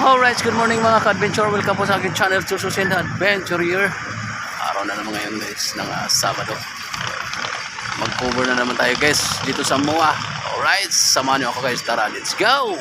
Alright, good morning mga ka-adventure. Welcome po sa aking channel, Sususin Adventurer. Araw na naman ngayon guys, ng Sabado. Mag-cover na naman tayo guys, dito sa MOA. Alright, samahan niyo ako guys, tara, let's go!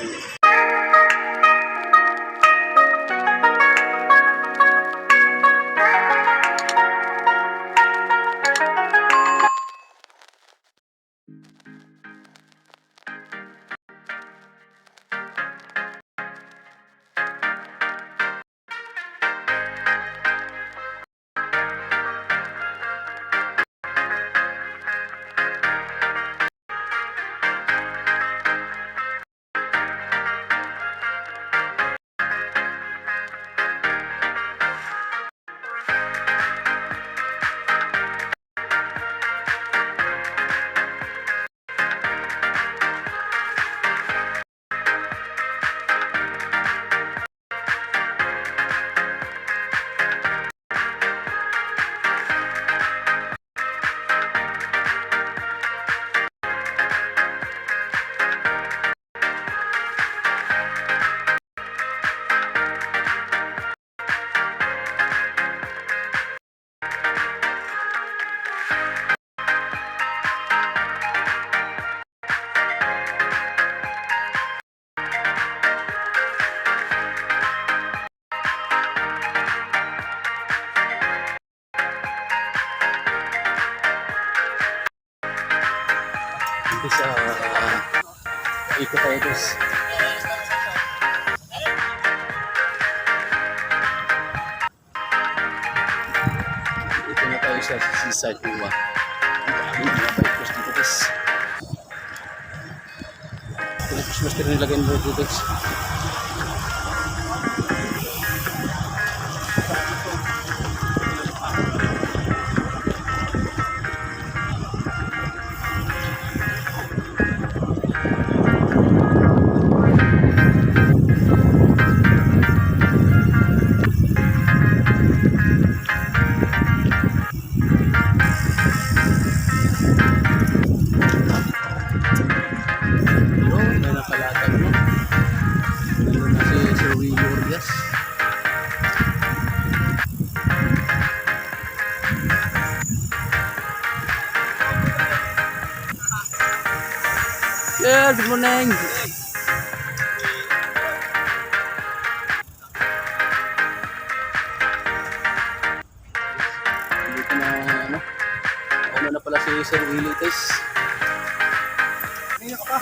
Dito sa ikot tayo guys. Dito na tayo sa seaside MOA. Ang mga bikers dito guys. Ito na Christmas tree nilagay mo dito guys. Yeah, good morning. Dito na ano? Ano na pala si Sir Willie guys. Hindi ka pa.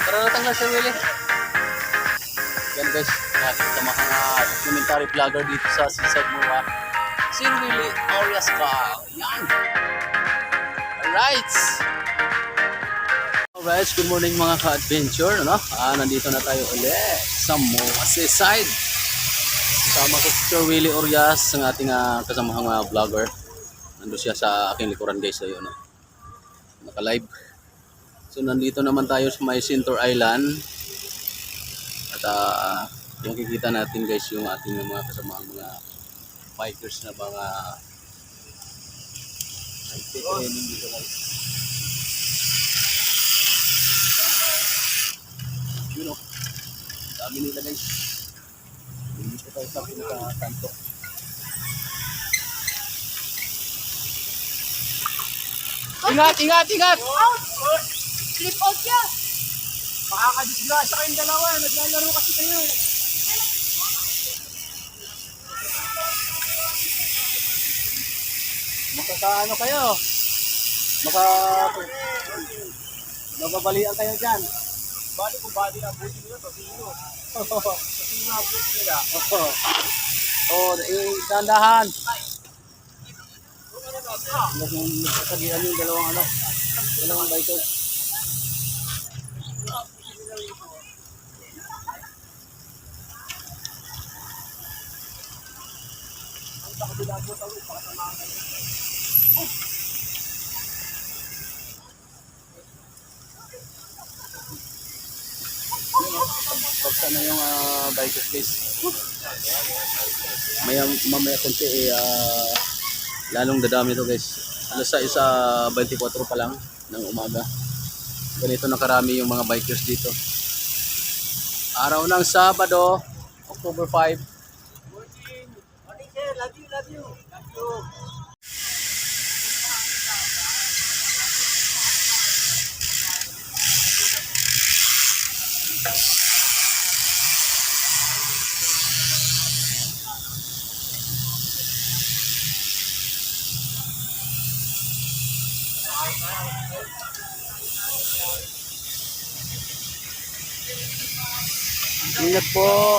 Tara na tanggal Sir Willie. Yan guys, nakita sa mga documentary vlogger dito sa seaside MOA. Sir Willie Oriasca. Yan. Alright. Alright, good morning mga ka-adventure, no? Nandito na tayo ulit sa MOA Seaside. Kasama ko si Sir Willie Orias, ang ating kasamahang vlogger. Nandun siya sa aking likuran guys, ayun, no? Naka-live. So nandito naman tayo sa may Center Island. At yung kikita natin guys, yung ating mga kasamahang mga bikers na mga training dito guys. You know, dami nila guys. Dito tayo sa pinaka-kanto. Ingat, ingat, ingat! Out! Slip out ya! Makakadisgrasya kayong dalawa. Naglalaro kasi kayo. Makakaano kayo? Mababalian kayo dyan. Bali kung bali na buti nila to, sino? Sino na buti nila? Dandahan. Nagsasagihan yung dalawang bikers. Pagsa na yung bikers guys. Mamaya konti lalong dadami to guys. Alas 6:24 pa lang ng umaga. Ganito na karami yung mga bikers dito. Araw ng Sabado, October 5. Morning, sir. Love you, love you. Love you. Ingat po.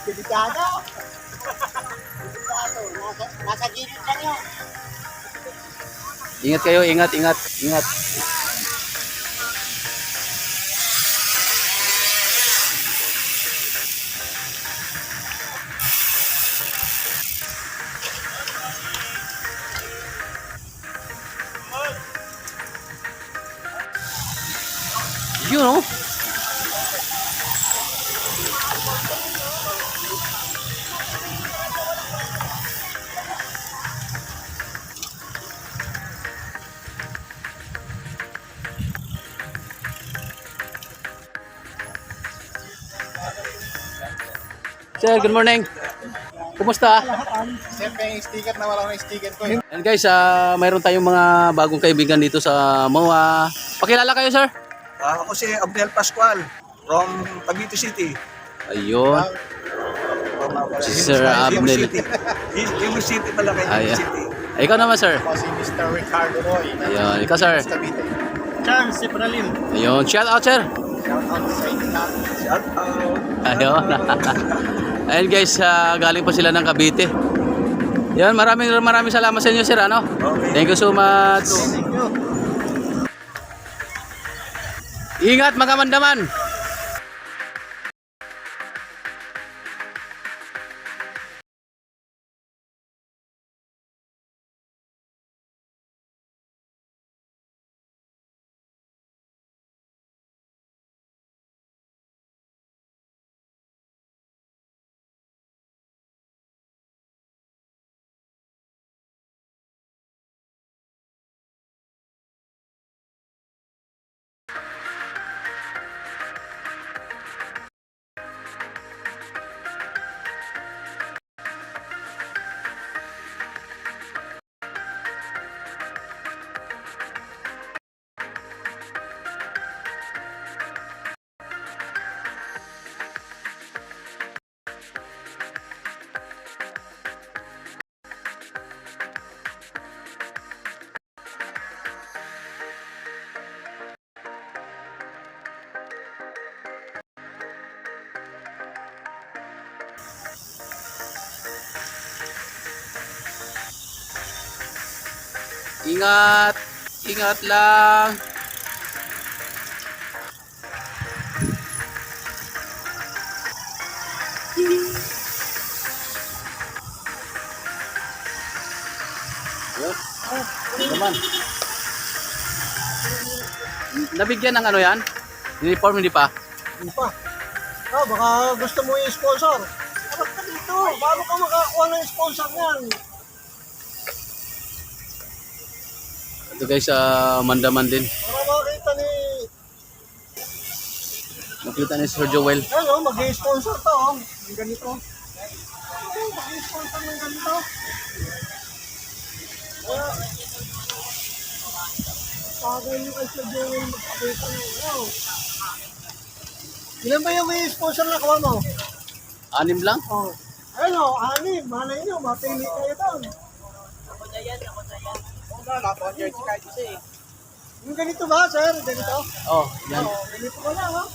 Delikado. Delikado. Nasa gilid lang yun. Ingat kayo, ingat, ingat, ingat. Yun, oh. Sir, good morning. Kumusta? Siyempre yung sticker na wala akong sticker ko. And guys, mayroon tayong mga bagong kaibigan dito sa MOA. Pakilala kayo, sir? Ako si Abdel Pascual from Cavite City. Ayun. Si Sir Abdel. Yung City pala kay Ay, Cavite City. Ikaw naman, sir. Ako si Mr. Ricardo Roy. Ayun. Ikaw, sir. Cavite. Charles Ibrahim. Ayun. Shout out, sir. Shout out sa inyo lahat. Shout out. Ayun. Ayun guys, galing po sila ng Cavite. Yan, maraming salamat sa inyo, sir. Ano? Okay. Thank you so much. Thank you. Ingat mga mandaman. Ingat. Ingat lang. Yun. Naman. Nabigyan ng ano yan? Uniform, hindi pa? Hindi pa. Baka gusto mo yung sponsor. Harap ka dito. Paano ka makakuha ng sponsor niyan? Ito guys, mandaman din. Para makita ni... Nakita ni Sir Joel. Ano, mag-sponsor to. Yung ganito. Mag-sponsor ng ganito. Kaya... Bagay nyo kay Sir Joel magpakita nyo. Ano? Ilan ba yung may sponsor na kawa mo? 6 lang? Oh. Ano, 6. Malay nyo, mapili kayo doon. Yung ganito ba, sir? Ganito? Oh, yan. Oo, ganito ba lang, ha?